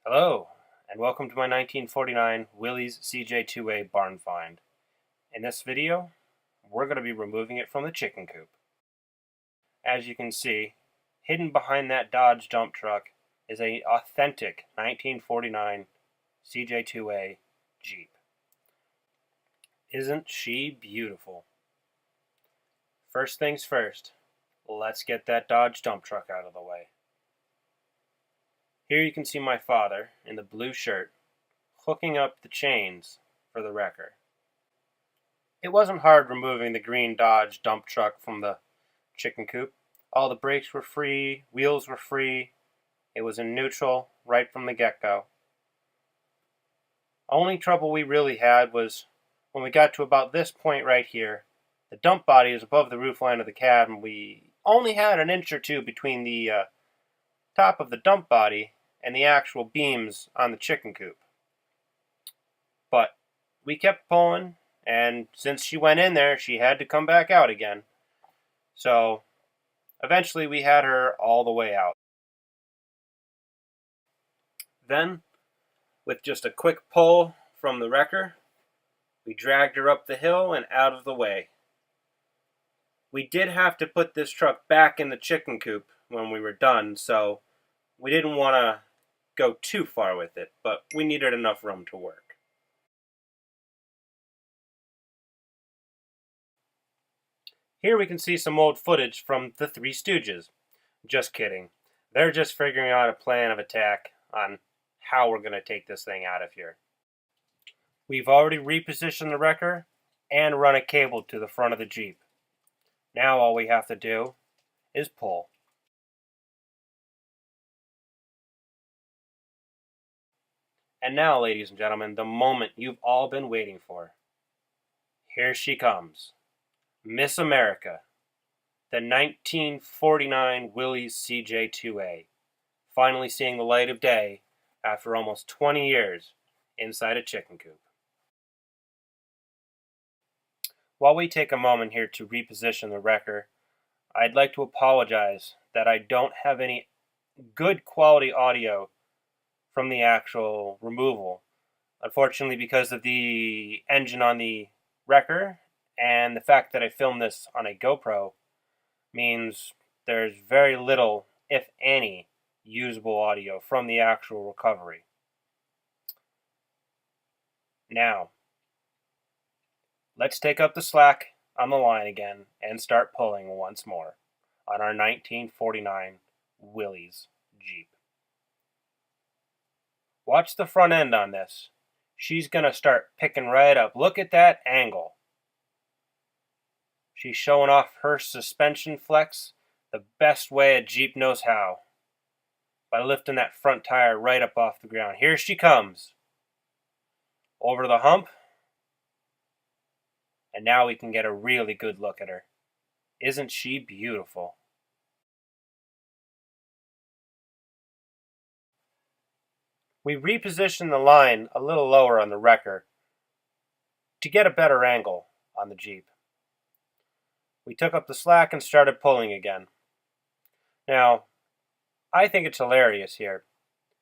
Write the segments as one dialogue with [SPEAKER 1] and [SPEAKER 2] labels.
[SPEAKER 1] Hello, and welcome to my 1949 Willys CJ-2A barn find. In this video, we're going to be removing it from the chicken coop. As you can see, hidden behind that Dodge dump truck is an authentic 1949 CJ-2A Jeep. Isn't she beautiful? First things first, let's get that Dodge dump truck out of the way. Here you can see my father, in the blue shirt, hooking up the chains for the wrecker. It wasn't hard removing the green Dodge dump truck from the chicken coop. All the brakes were free, wheels were free, it was in neutral right from the get-go. Only trouble we really had was when we got to about this point right here. The dump body is above the roofline of the cab, and we only had an inch or two between the top of the dump body and the actual beams on the chicken coop. But we kept pulling, and since she went in there, she had to come back out again. So eventually we had her all the way out. Then, with just a quick pull from the wrecker, we dragged her up the hill and out of the way. We did have to put this truck back in the chicken coop when we were done, so we didn't want to go too far with it, but we needed enough room to work. Here we can see some old footage from the Three Stooges. Just kidding. They're just figuring out a plan of attack on how we're going to take this thing out of here. We've already repositioned the wrecker and run a cable to the front of the Jeep. Now all we have to do is pull. And now, ladies and gentlemen, the moment you've all been waiting for. Here she comes. Miss America. The 1949 Willys CJ-2A. Finally seeing the light of day after almost 20 years inside a chicken coop. While we take a moment here to reposition the wrecker, I'd like to apologize that I don't have any good quality audio from the actual removal. Unfortunately, because of the engine on the wrecker and the fact that I filmed this on a GoPro, means there's very little, if any, usable audio from the actual recovery. Now, let's take up the slack on the line again and start pulling once more on our 1949 Willys Jeep. Watch the front end on this. She's going to start picking right up. Look at that angle. She's showing off her suspension flex the best way a Jeep knows how, by lifting that front tire right up off the ground. Here she comes. Over the hump. And now we can get a really good look at her. Isn't she beautiful? We repositioned the line a little lower on the wrecker to get a better angle on the Jeep. We took up the slack and started pulling again. Now, I think it's hilarious here,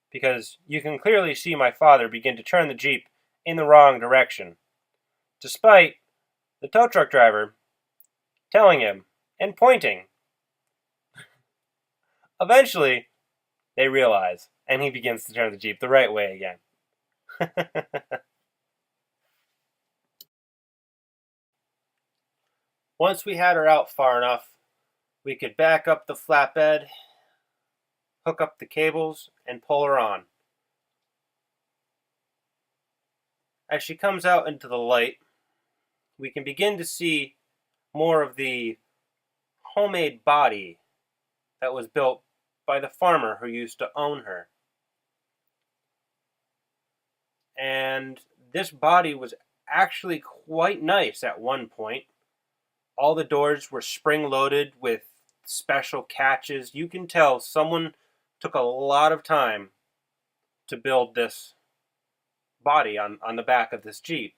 [SPEAKER 1] because you can clearly see my father begin to turn the Jeep in the wrong direction, despite the tow truck driver telling him and pointing. Eventually, they realize, and he begins to turn the Jeep the right way again. Once we had her out far enough, we could back up the flatbed, hook up the cables, and pull her on. As she comes out into the light, we can begin to see more of the homemade body that was built by the farmer who used to own her. And this body was actually quite nice at one point. All the doors were spring-loaded with special catches. You can tell someone took a lot of time to build this body on the back of this Jeep.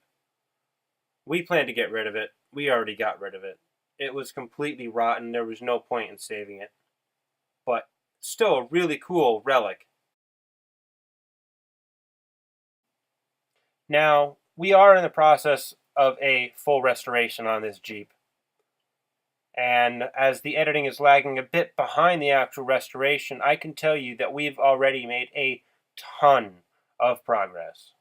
[SPEAKER 1] We planned to get rid of it. We already got rid of it. It was completely rotten. There was no point in saving it. But still a really cool relic. Now, we are in the process of a full restoration on this Jeep. And as the editing is lagging a bit behind the actual restoration, I can tell you that we've already made a ton of progress.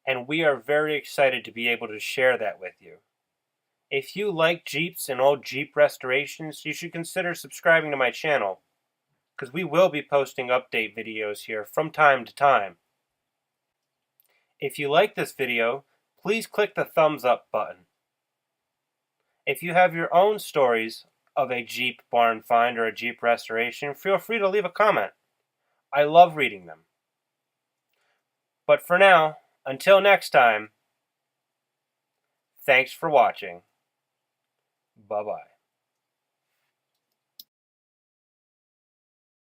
[SPEAKER 1] And we are very excited to be able to share that with you. If you like Jeeps and old Jeep restorations, you should consider subscribing to my channel, because we will be posting update videos here from time to time. If you like this video, please click the thumbs up button. If you have your own stories of a Jeep barn find or a Jeep restoration, feel free to leave a comment. I love reading them. But for now, until next time, thanks for watching. Bye-bye.